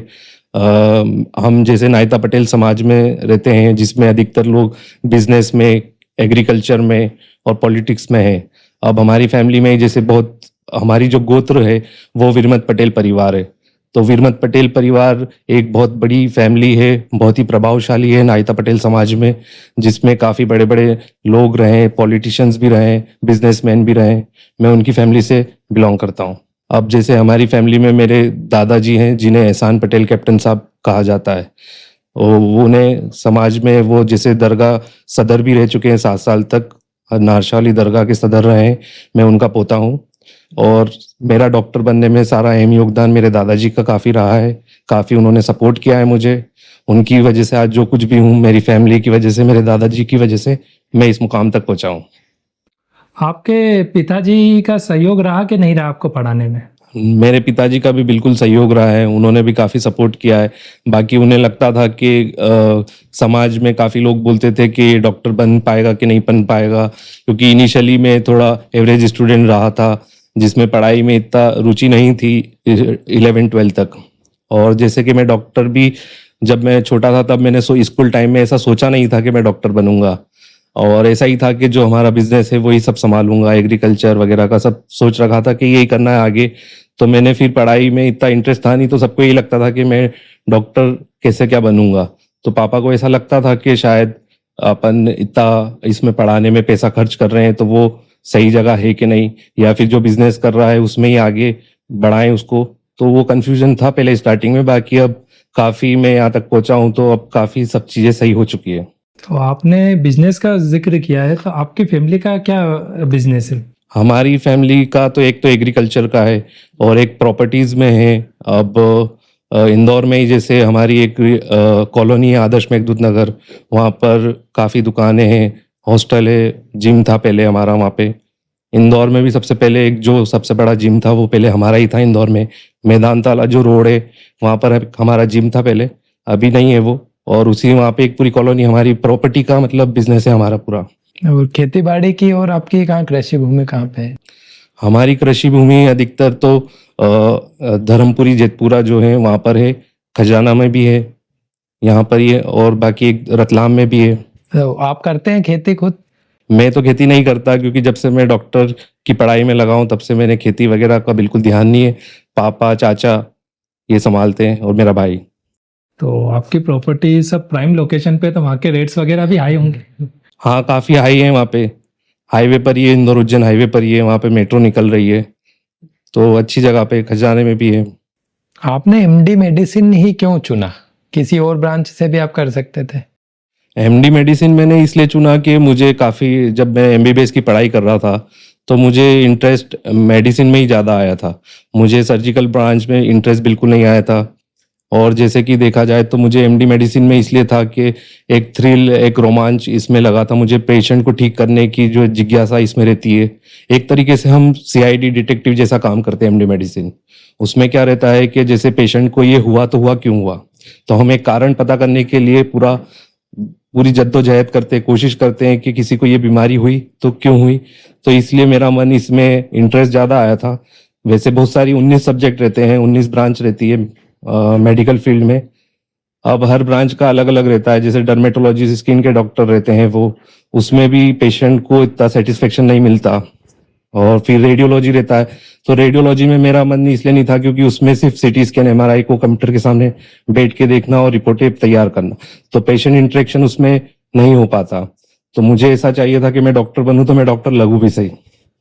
हम जैसे नायता पटेल समाज में रहते हैं जिसमें अधिकतर लोग बिजनेस में, एग्रीकल्चर में और पॉलिटिक्स में है। अब हमारी फैमिली में जैसे बहुत, हमारी जो गोत्र है वो विरमत पटेल परिवार है। तो विरमत पटेल परिवार एक बहुत बड़ी फैमिली है, बहुत ही प्रभावशाली है नायता पटेल समाज में, जिसमें काफ़ी बड़े बड़े लोग रहे, पॉलिटिशियंस भी रहे, बिजनेसमैन भी रहे। मैं उनकी फैमिली से बिलोंग करता हूँ। अब जैसे हमारी फैमिली में मेरे दादाजी हैं जिन्हें एहसान पटेल कैप्टन साहब कहा जाता है, वो उन्हें समाज में वो जैसे दरगाह सदर भी रह चुके हैं 7 साल तक, नारशाली दरगाह के सदर रहे हैं। मैं उनका पोता हूँ और मेरा डॉक्टर बनने में सारा अहम योगदान मेरे दादाजी का काफ़ी रहा है। काफ़ी उन्होंने सपोर्ट किया है मुझे, उनकी वजह से आज जो कुछ भी हूँ, मेरी फैमिली की वजह से, मेरे दादाजी की वजह से मैं इस मुकाम तक पहुँचा हूँ। आपके पिताजी का सहयोग रहा कि नहीं रहा आपको पढ़ाने में? मेरे पिताजी का भी बिल्कुल सहयोग रहा है, उन्होंने भी काफ़ी सपोर्ट किया है। बाकी उन्हें लगता था कि समाज में काफ़ी लोग बोलते थे कि डॉक्टर बन पाएगा कि नहीं बन पाएगा, क्योंकि इनिशियली मैं थोड़ा एवरेज स्टूडेंट रहा था जिसमें पढ़ाई में इतना रुचि नहीं थी 11-12 तक। और जैसे कि मैं डॉक्टर भी, जब मैं छोटा था तब मैंने स्कूल टाइम में ऐसा सोचा नहीं था कि मैं डॉक्टर बनूंगा, और ऐसा ही था कि जो हमारा बिजनेस है वही सब संभालूंगा, एग्रीकल्चर वगैरह का सब सोच रखा था कि यही करना है आगे। तो मैंने फिर पढ़ाई में इतना इंटरेस्ट था नहीं, तो सबको यही लगता था कि मैं डॉक्टर कैसे क्या बनूंगा। तो पापा को ऐसा लगता था कि शायद अपन इतना इसमें पढ़ाने में पैसा खर्च कर रहे हैं तो वो सही जगह है कि नहीं, या फिर जो बिजनेस कर रहा है उसमें ही आगे बढ़ाएं उसको। तो वो कंफ्यूजन था पहले स्टार्टिंग में। बाकी अब काफ़ी मैं यहाँ तक पहुँचा हूँ तो अब काफ़ी सब चीज़ें सही हो चुकी है। तो आपने बिजनेस का जिक्र किया है, तो आपकी फैमिली का क्या बिजनेस है? हमारी फैमिली का तो एक तो एग्रीकल्चर का है और एक प्रॉपर्टीज में है। अब इंदौर में ही जैसे हमारी एक कॉलोनी है आदर्श मेघदूत नगर, वहाँ पर काफ़ी दुकानें हैं, हॉस्टल है, जिम था पहले हमारा वहाँ पे। इंदौर में भी सबसे पहले एक जो सबसे बड़ा जिम था वो पहले हमारा ही था इंदौर में, मैदान ताला जो रोड है वहाँ पर हमारा जिम था पहले, अभी नहीं है वो। और उसी वहाँ पे एक पूरी कॉलोनी हमारी प्रॉपर्टी का मतलब बिजनेस है हमारा पूरा। और खेती बाड़ी की, और आपकी कहाँ कृषि भूमि कहाँ पे है? हमारी कृषि भूमि अधिकतर तो धर्मपुरी जेतपुरा जो है वहाँ पर है, खजाना में भी है, यहाँ पर ही है, और बाकी एक रतलाम में भी है। तो आप करते हैं खेती खुद? मैं तो खेती नहीं करता, क्योंकि जब से मैं डॉक्टर की पढ़ाई में लगा हूँ तब से मैंने खेती वगैरह का बिल्कुल ध्यान नहीं है। पापा चाचा ये संभालते हैं और मेरा भाई। तो आपकी प्रॉपर्टी सब प्राइम लोकेशन पे, तो वहाँ के रेट्स वगैरह भी हाई होंगे। हाँ, काफ़ी हाई है वहाँ पे, हाईवे पर ही है, इंदौर उज्जैन हाईवे पर ही है, वहाँ पे मेट्रो निकल रही है, तो अच्छी जगह पे, खजाने में भी है। आपने एमडी मेडिसिन ही क्यों चुना? किसी और ब्रांच से भी आप कर सकते थे। एमडी मेडिसिन मैंने इसलिए चुना कि मुझे काफ़ी, जब मैं एमबीबीएस की पढ़ाई कर रहा था तो मुझे इंटरेस्ट मेडिसिन में ही ज़्यादा आया था। मुझे सर्जिकल ब्रांच में इंटरेस्ट बिल्कुल नहीं आया था। और जैसे कि देखा जाए तो मुझे एमडी मेडिसिन में इसलिए था कि एक थ्रिल, एक रोमांच इसमें लगा था। मुझे पेशेंट को ठीक करने की जो जिज्ञासा इसमें रहती है, एक तरीके से हम सीआईडी डिटेक्टिव जैसा काम करते हैं एमडी मेडिसिन। उसमें क्या रहता है कि जैसे पेशेंट को ये हुआ तो हुआ क्यों हुआ, तो हम एक कारण पता करने के लिए पूरी जद्दोजहद करते, कोशिश करते हैं कि किसी को ये बीमारी हुई तो क्यों हुई। तो इसलिए मेरा मन इसमें इंटरेस्ट ज़्यादा आया था। वैसे बहुत सारी 19 सब्जेक्ट रहते हैं, 19 ब्रांच रहती है मेडिकल फील्ड में। अब हर ब्रांच का अलग अलग रहता है। जैसे डर्मेटोलॉजी, स्किन के डॉक्टर रहते हैं वो, उसमें भी पेशेंट को इतना सेटिस्फेक्शन नहीं मिलता। और फिर रेडियोलॉजी रहता है, तो रेडियोलॉजी में मेरा मन इसलिए नहीं था क्योंकि उसमें सिर्फ सिटी स्कैन, एमआरआई को कंप्यूटर के सामने बैठ के देखना और रिपोर्टें तैयार करना, तो पेशेंट इंटरेक्शन उसमें नहीं हो पाता। तो मुझे ऐसा चाहिए था कि मैं डॉक्टर बनूं तो मैं डॉक्टर लगूं भी सही।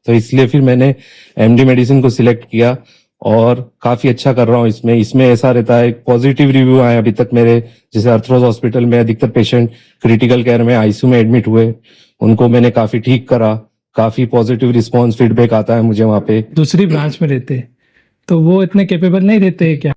तो इसलिए फिर मैंने एमडी मेडिसिन को सिलेक्ट किया और काफी अच्छा कर रहा हूँ इसमें। इसमें ऐसा रहता है, पॉजिटिव रिव्यू आए अभी तक मेरे। जैसे अर्थरोज हॉस्पिटल में अधिकतर पेशेंट क्रिटिकल केयर में आईसीयू में एडमिट हुए, उनको मैंने काफी ठीक करा, काफी पॉजिटिव रिस्पॉन्स फीडबैक आता है मुझे वहाँ पे। दूसरी ब्रांच में रहते तो वो इतने कैपेबल नहीं रहते क्या?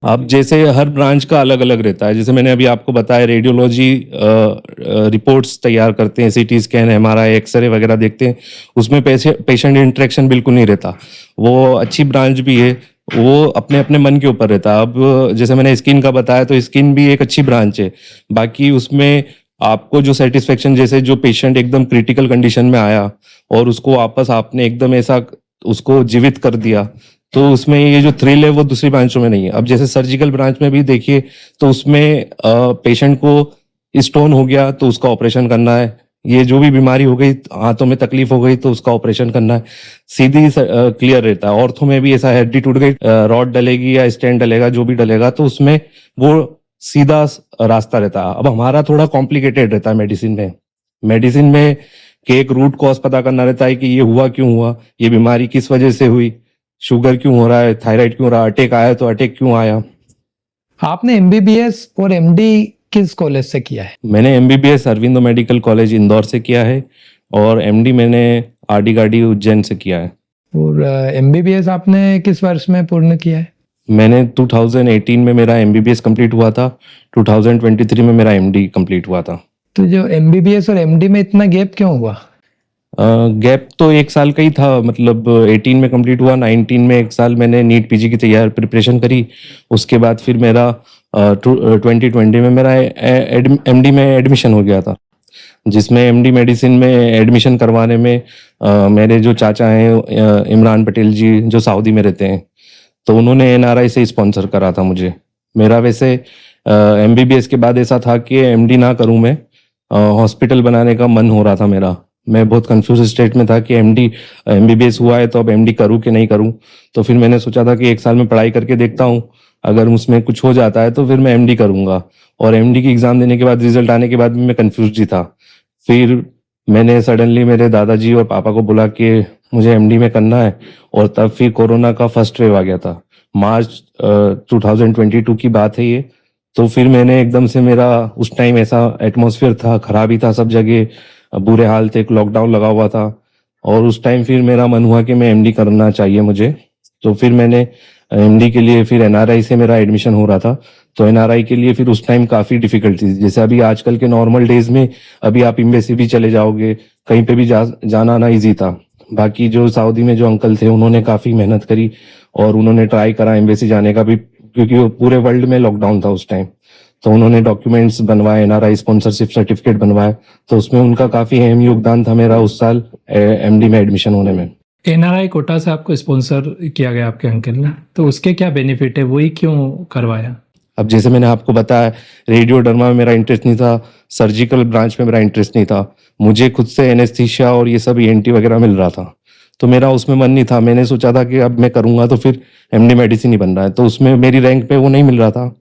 अब जैसे हर ब्रांच का अलग अलग रहता है। जैसे मैंने अभी आपको बताया, रेडियोलॉजी रिपोर्ट्स तैयार करते हैं, सीटी स्कैन, एमआरआई, एक्सरे वगैरह देखते हैं, उसमें पेशेंट इंटरेक्शन बिल्कुल नहीं रहता। वो अच्छी ब्रांच भी है, वो अपने अपने मन के ऊपर रहता है। अब जैसे मैंने स्किन का बताया, तो स्किन भी एक अच्छी ब्रांच है। बाकी उसमें आपको जो सेटिस्फेक्शन, जैसे जो पेशेंट एकदम क्रिटिकल कंडीशन में आया और उसको वापस आपने एकदम ऐसा उसको जीवित कर दिया, तो उसमें ये जो थ्रिल है वो दूसरी ब्रांचों में नहीं है। अब जैसे सर्जिकल ब्रांच में भी देखिए तो उसमें पेशेंट को स्टोन हो गया तो उसका ऑपरेशन करना है, ये जो भी बीमारी हो गई, हाथों में तकलीफ हो गई तो उसका ऑपरेशन करना है, सीधी क्लियर रहता है। ऑर्थो में भी ऐसा, हड्डी टूट गई, रॉड डलेगी या स्टेंट डलेगा, जो भी डलेगा, तो उसमें वो सीधा रास्ता रहता है। अब हमारा थोड़ा कॉम्प्लिकेटेड रहता है मेडिसिन में कि एक रूट कॉज पता करना रहता है कि ये हुआ क्यों हुआ, ये बीमारी किस वजह से हुई, शुगर क्यों हो रहा है, थायराइड क्यों हो रहा है, अटैक आया तो अटैक क्यों आया। आपने एमबीबीएस और एमडी किस कॉलेज से किया है? मैंने MBBS Aurobindo medical college Indore से किया है और एमडी मैंने आरडी गार्डी उज्जैन से किया है। और एमबीबीएस आपने किस वर्ष में पूर्ण किया है? मैंने 2018 में मेरा एमबीबीएस कंप्लीट हुआ था, 2023 में मेरा एमडी कंप्लीट हुआ था। तो जो एमबीबीएस और एमडी में इतना गैप क्यों हुआ? गैप तो 1 साल का ही था, मतलब 18 में कंप्लीट हुआ, 19 में 1 साल मैंने नीट पीजी की तैयार प्रिपरेशन करी। उसके बाद फिर मेरा 2020 में मेरा एमडी में एडमिशन हो गया था, जिसमें एमडी मेडिसिन में एडमिशन करवाने में मेरे जो चाचा हैं इमरान पटेल जी, जो सऊदी में रहते हैं, तो उन्होंने एनआरआई से स्पॉन्सर करा था मुझे। मेरा वैसे एमबीबीएस के बाद ऐसा था कि एमडी ना करूं, मैं हॉस्पिटल बनाने का मन हो रहा था मेरा। मैं बहुत कंफ्यूज स्टेट में था कि एमबीबीएस हुआ है तो अब एमडी करूं कि नहीं करूं। तो फिर मैंने सोचा था कि 1 साल में पढ़ाई करके देखता हूं, अगर उसमें कुछ हो जाता है तो फिर मैं एमडी करूंगा। और एमडी की एग्जाम देने के बाद, रिजल्ट आने के बाद भी मैं कंफ्यूज ही था। फिर मैंने सडनली मेरे दादाजी और पापा को बोला कि मुझे एमडी में करना है, और तब फिर कोरोना का फर्स्ट वेव आ गया था। मार्च 2022 की बात है ये। तो फिर मैंने एकदम से, मेरा उस टाइम ऐसा एटमॉस्फेयर था, खराबी था सब जगह, बुरे हाल थे, लॉकडाउन लगा हुआ था, और उस टाइम फिर मेरा मन हुआ कि मैं एमडी करना चाहिए मुझे। तो फिर मैंने एमडी के लिए फिर एनआरआई से मेरा एडमिशन हो रहा था, तो एनआरआई के लिए फिर उस टाइम काफी डिफिकल्ट थी। जैसे अभी आजकल के नॉर्मल डेज में अभी आप एम्बेसी भी चले जाओगे, कहीं पे भी जाना आना ईजी था। बाकी जो सऊदी में जो अंकल थे, उन्होंने काफी मेहनत करी और उन्होंने ट्राई करा एम्बेसी जाने का भी, क्योंकि वो पूरे वर्ल्ड में लॉकडाउन था उस टाइम। तो उन्होंने डॉक्यूमेंट्स बनवाए, एनआरआई स्पॉन्सरशिप सर्टिफिकेट बनवाए, तो उसमें उनका काफी अहम योगदान था मेरा उस साल एमडी में एडमिशन होने में। एनआरआई कोटा से आपको स्पॉन्सर किया गया आपके अंकल ने, तो उसके क्या बेनिफिट है, वही क्यों करवाया? अब जैसे मैंने आपको बताया, रेडियो डर्मा में मेरा इंटरेस्ट नहीं था, सर्जिकल ब्रांच में मेरा इंटरेस्ट नहीं था, मुझे खुद से एनेस्थीसिया और ये सब ईएनटी वगैरह मिल रहा था, तो मेरा उसमें मन नहीं था। मैंने सोचा था कि अब मैं करूँगा तो फिर एमडी मेडिसिन ही बन रहा है, तो उसमें मेरी रैंक पे वो नहीं मिल रहा था।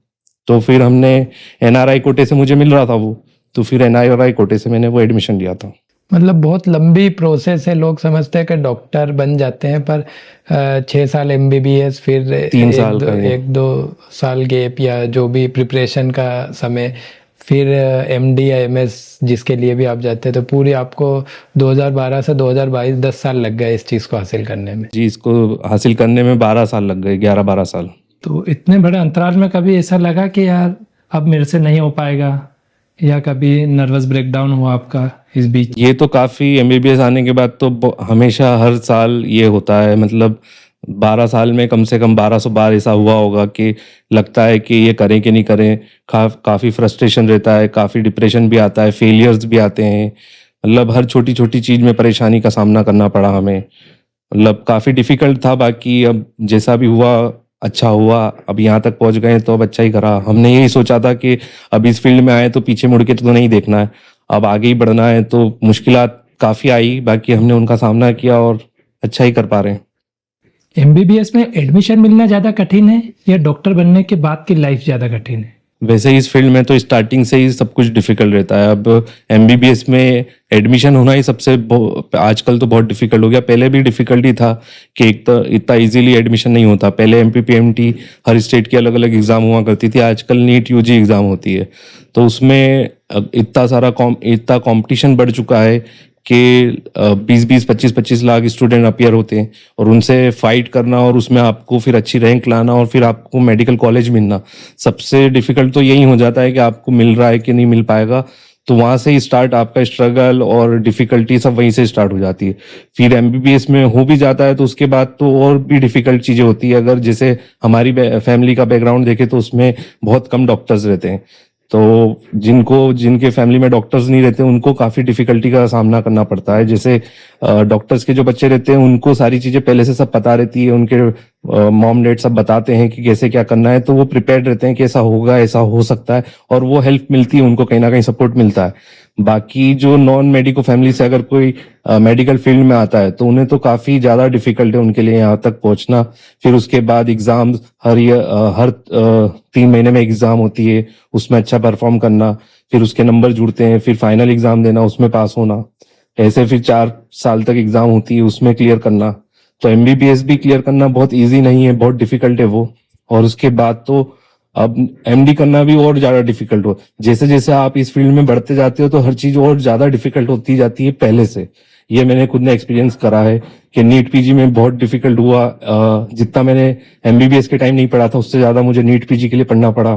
तो फिर हमने एनआरआई कोटे से मुझे मिल रहा था वो, तो फिर एनआरआई कोटे से मैंने वो एडमिशन लिया था। मतलब बहुत लंबी प्रोसेस है। लोग समझते हैं कि डॉक्टर बन जाते हैं, पर 6 साल एमबीबीएस, फिर 3 साल का ये। 1-2 साल गैप या जो भी प्रिपरेशन का समय, फिर एमडी या एमएस जिसके लिए भी आप जाते हैं, तो पूरी आपको 2012 से 2022 10 साल लग गए इस चीज़ को हासिल करने में। जी, इसको हासिल करने में 12 साल लग गए, 11-12 साल। तो इतने बड़े अंतराल में कभी ऐसा लगा कि यार अब मेरे से नहीं हो पाएगा, या कभी नर्वस ब्रेकडाउन हुआ आपका इस बीच? ये तो काफ़ी एमबीबीएस आने के बाद तो हमेशा हर साल ये होता है, मतलब 12 साल में कम से कम 1200 बार ऐसा हुआ होगा कि लगता है कि ये करें कि नहीं करें। काफ़ी फ्रस्ट्रेशन रहता है, काफ़ी डिप्रेशन भी आता है, फेलियर्स भी आते हैं, मतलब हर छोटी छोटी चीज़ में परेशानी का सामना करना पड़ा हमें, मतलब काफ़ी डिफ़िकल्ट था। बाकी अब जैसा भी हुआ अच्छा हुआ, अब यहाँ तक पहुँच गए तो अब अच्छा ही करा। हमने यही सोचा था कि अब इस फील्ड में आए तो पीछे मुड़ के तो नहीं देखना है, अब आगे ही बढ़ना है। तो मुश्किलात काफ़ी आई, बाकी हमने उनका सामना किया और अच्छा ही कर पा रहे हैं। एमबीबीएस में एडमिशन मिलना ज़्यादा कठिन है या डॉक्टर बनने के बाद की लाइफ ज़्यादा कठिन है? वैसे इस फील्ड में तो स्टार्टिंग से ही सब कुछ डिफिकल्ट रहता है। अब एमबीबीएस में एडमिशन होना ही आजकल तो बहुत डिफिकल्ट हो गया। पहले भी डिफिकल्ट ही था कि एक तो इतना इजीली एडमिशन नहीं होता। पहले एमपीपीएमटी हर स्टेट की अलग अलग एग्जाम हुआ करती थी, आजकल नीट यूजी एग्जाम होती है, तो उसमें इतना कंपटीशन बढ़ चुका है कि 20-20, 25-25 लाख स्टूडेंट अपीयर होते हैं और उनसे फाइट करना और उसमें आपको फिर अच्छी रैंक लाना और फिर आपको मेडिकल कॉलेज मिलना, सबसे डिफिकल्ट तो यही हो जाता है कि आपको मिल रहा है कि नहीं मिल पाएगा। तो वहां से ही स्टार्ट आपका स्ट्रगल और डिफिकल्टी सब वहीं से स्टार्ट हो जाती है। फिर एमबीबीएस में हो भी जाता है तो उसके बाद तो और भी डिफिकल्ट चीजें होती है। अगर जैसे हमारी फैमिली का बैकग्राउंड देखे तो उसमें बहुत कम डॉक्टर्स रहते हैं, तो जिनके फैमिली में डॉक्टर्स नहीं रहते उनको काफ़ी डिफिकल्टी का सामना करना पड़ता है। जैसे डॉक्टर्स के जो बच्चे रहते हैं उनको सारी चीज़ें पहले से सब पता रहती है, उनके मॉम डैड सब बताते हैं कि कैसे क्या करना है, तो वो प्रिपेयर्ड रहते हैं कि ऐसा होगा, ऐसा हो सकता है, और वो हेल्प मिलती है उनको, कहीं ना कहीं सपोर्ट मिलता है। बाकी जो नॉन मेडिको फैमिली से अगर कोई मेडिकल फील्ड में आता है तो उन्हें तो काफ़ी ज़्यादा डिफिकल्ट है उनके लिए यहाँ तक पहुँचना। फिर उसके बाद एग्ज़ाम हर 3 महीने में एग्ज़ाम होती है, उसमें अच्छा परफॉर्म करना, फिर उसके नंबर जुड़ते हैं, फिर फाइनल एग्ज़ाम देना, उसमें पास होना, ऐसे फिर 4 साल तक एग्ज़ाम होती है, उसमें क्लियर करना। तो एमबीबीएस भी क्लियर करना बहुत ईजी नहीं है, बहुत डिफिकल्ट है वो। और उसके बाद तो अब एमडी करना भी और ज्यादा डिफिकल्ट हो, जैसे जैसे आप इस फील्ड में बढ़ते जाते हो तो हर चीज और ज्यादा डिफिकल्ट होती जाती है पहले से। ये मैंने खुद ने एक्सपीरियंस करा है कि नीट पीजी में बहुत डिफिकल्ट हुआ। जितना मैंने एमबीबीएस के टाइम नहीं पढ़ा था उससे ज्यादा मुझे नीट पीजी के लिए पढ़ना पड़ा।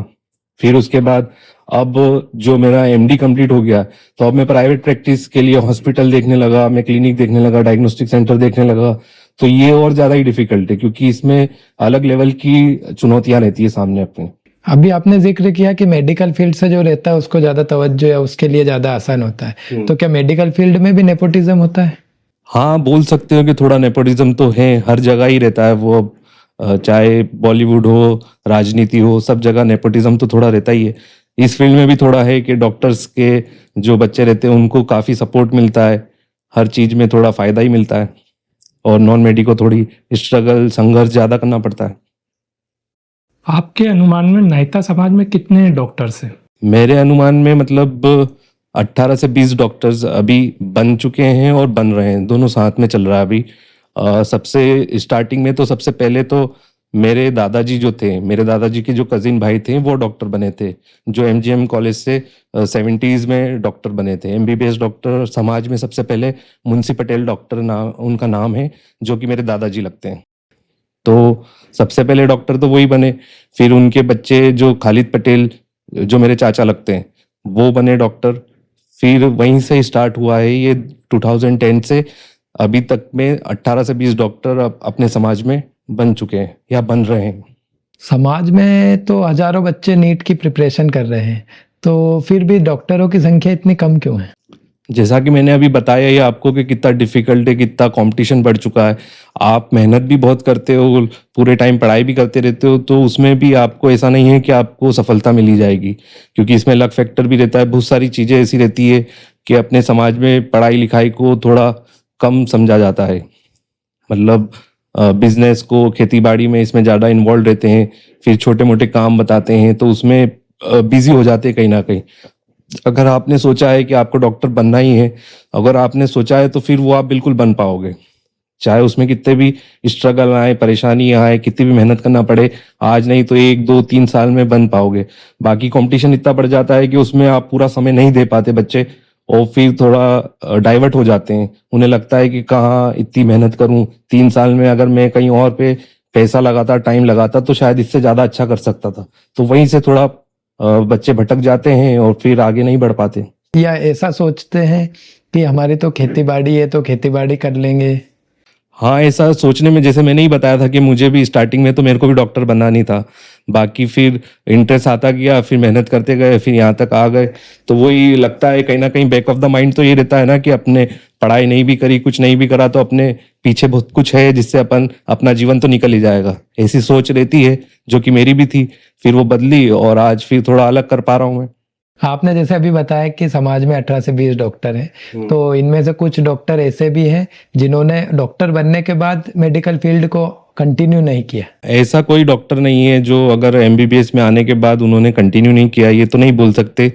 फिर उसके बाद अब जो मेरा एमडी कंप्लीट हो गया तो अब मैं प्राइवेट प्रैक्टिस के लिए हॉस्पिटल देखने लगा, मैं क्लिनिक देखने लगा, डायग्नोस्टिक सेंटर देखने लगा। तो ये और ज्यादा ही डिफिकल्ट है क्योंकि इसमें अलग लेवल की चुनौतियां रहती है सामने अपने। अभी आपने जिक्र किया कि मेडिकल फील्ड से जो रहता है उसको ज्यादा तवज्जो या उसके लिए ज्यादा आसान होता है, तो क्या मेडिकल फील्ड में भी नेपोटिज्म होता है? हाँ, बोल सकते हो कि थोड़ा नेपोटिज्म तो है, हर जगह ही रहता है वो। चाहे बॉलीवुड हो, राजनीति हो, सब जगह नेपोटिज्म तो थोड़ा रहता ही है। इस फील्ड में भी थोड़ा है कि डॉक्टर्स के जो बच्चे रहते हैं उनको काफ़ी सपोर्ट मिलता है, हर चीज़ में थोड़ा फायदा ही मिलता है, और नॉन मेडी को थोड़ी स्ट्रगल संघर्ष ज़्यादा करना पड़ता है। आपके अनुमान में नायता समाज में कितने डॉक्टर्स हैं? मेरे अनुमान में मतलब 18 से 20 डॉक्टर्स अभी बन चुके हैं और बन रहे हैं, दोनों साथ में चल रहा है अभी। सबसे स्टार्टिंग में तो सबसे पहले तो मेरे दादाजी जो थे, मेरे दादाजी के जो कजिन भाई थे वो डॉक्टर बने थे, जो एमजीएम कॉलेज से 70s में डॉक्टर बने थे। एमबीबीएस डॉक्टर समाज में सबसे पहले मुंशी पटेल डॉक्टर उनका नाम है, जो कि मेरे दादाजी लगते हैं। तो सबसे पहले डॉक्टर तो वही बने, फिर उनके बच्चे जो खालिद पटेल जो मेरे चाचा लगते हैं वो बने डॉक्टर। फिर वहीं से स्टार्ट हुआ है ये 2010 से अभी तक में 18 से 20 डॉक्टर अपने समाज में बन चुके हैं या बन रहे हैं। समाज में तो हजारों बच्चे नीट की प्रिपरेशन कर रहे हैं, तो फिर भी डॉक्टरों की संख्या इतनी कम क्यों है? जैसा कि मैंने अभी बताया ही आपको कि कितना डिफिकल्ट है, कितना कंपटीशन बढ़ चुका है। आप मेहनत भी बहुत करते हो, पूरे टाइम पढ़ाई भी करते रहते हो, तो उसमें भी आपको ऐसा नहीं है कि आपको सफलता मिली जाएगी, क्योंकि इसमें लक फैक्टर भी रहता है। बहुत सारी चीज़ें ऐसी रहती है कि अपने समाज में पढ़ाई लिखाई को थोड़ा कम समझा जाता है। मतलब बिजनेस को, खेती बाड़ी में इसमें ज़्यादा इन्वॉल्व रहते हैं, फिर छोटे मोटे काम बताते हैं, तो उसमें बिजी हो जाते हैं कहीं ना कहीं। अगर आपने सोचा है कि आपको डॉक्टर बनना ही है, अगर आपने सोचा है तो फिर वो आप बिल्कुल बन पाओगे, चाहे उसमें कितने भी स्ट्रगल आए, परेशानी आए, कितनी भी मेहनत करना पड़े, आज नहीं तो 1 2 3 साल में बन पाओगे। बाकी कंपटीशन इतना बढ़ जाता है कि उसमें आप पूरा समय नहीं दे पाते बच्चे, और फिर थोड़ा डाइवर्ट हो जाते हैं। उन्हें लगता है कि कहाँ इतनी मेहनत करूं, 3 साल में अगर मैं कहीं और पे पैसा लगाता, टाइम लगाता, तो शायद इससे ज्यादा अच्छा कर सकता था। तो वहीं से थोड़ा बच्चे भटक जाते हैं और फिर आगे नहीं बढ़ पाते। या ऐसा सोचते हैं कि हमारी तो खेती बाड़ी है तो खेती बाड़ी कर लेंगे। हाँ, ऐसा सोचने में, जैसे मैंने ही बताया था कि मुझे भी स्टार्टिंग में तो मेरे को भी डॉक्टर बनना नहीं था। बाकी फिर इंटरेस्ट आता गया, फिर मेहनत करते गए, फिर यहाँ तक आ गए। तो वही लगता है कहीं ना कहीं बैक ऑफ द माइंड तो ये रहता है ना कि अपने पढ़ाई नहीं भी करी, कुछ नहीं भी करा, तो अपने पीछे बहुत कुछ है जिससे अपन अपना जीवन तो निकल ही जाएगा। ऐसी सोच रहती है, जो कि मेरी भी थी। फिर वो बदली और आज फिर थोड़ा अलग कर पा रहा हूँ मैं। आपने जैसे अभी बताया कि समाज में 18 से 20 डॉक्टर हैं, तो इनमें से कुछ डॉक्टर ऐसे भी हैं जिन्होंने डॉक्टर बनने के बाद मेडिकल फील्ड को कंटिन्यू नहीं किया। ऐसा कोई डॉक्टर नहीं है जो अगर एमबीबीएस में आने के बाद उन्होंने कंटिन्यू नहीं किया। ये तो नहीं बोल सकते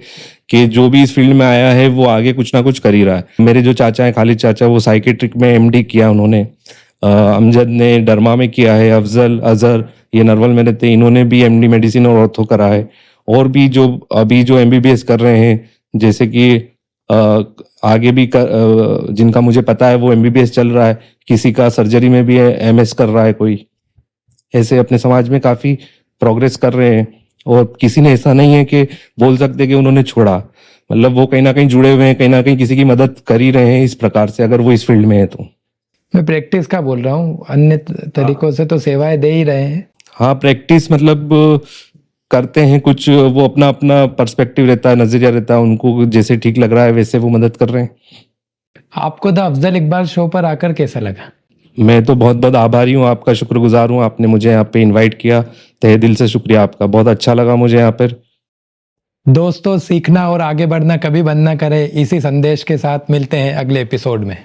कि जो भी इस फील्ड में आया है वो आगे कुछ ना कुछ कर ही रहा है। मेरे जो चाचा हैं, खालिद चाचा, वो साइकेट्रिक में एमडी किया उन्होंने। अमजद ने डरमा में किया है, अफजल, अजहर, ये नरवल में रहते, इन्होंने भी एमडी मेडिसिन और ऑर्थो करा है। और भी जो अभी जो एमबीबीएस कर रहे हैं, जैसे कि आगे भी जिनका मुझे पता है वो एमबीबीएस चल रहा है, किसी का सर्जरी में भी एमएस कर रहा है कोई। ऐसे अपने समाज में काफी प्रोग्रेस कर रहे हैं, और किसी ने ऐसा नहीं है कि बोल सकते कि उन्होंने छोड़ा। मतलब वो कहीं ना कहीं जुड़े हुए हैं, कहीं ना कहीं किसी की मदद कर ही रहे हैं इस प्रकार से, अगर वो इस फील्ड में है तो। मैं प्रैक्टिस का बोल रहा हूँ, अन्य तरीकों से तो सेवाएं दे ही रहे हैं। हाँ, प्रैक्टिस मतलब करते हैं कुछ, वो अपना अपना पर्सपेक्टिव रहता है, नजरिया रहता है, उनको जैसे ठीक लग रहा है वैसे वो मदद कर रहे हैं। आपको द अफजल इकबाल शो पर आकर कैसा लगा? मैं तो बहुत बहुत आभारी हूँ, आपका शुक्रगुजार हूँ, आपने मुझे यहाँ पे इनवाइट किया। तहे दिल से शुक्रिया आपका, बहुत अच्छा लगा मुझे यहाँ पर। दोस्तों, सीखना और आगे बढ़ना कभी बंद ना करें, इसी संदेश के साथ मिलते हैं अगले एपिसोड में।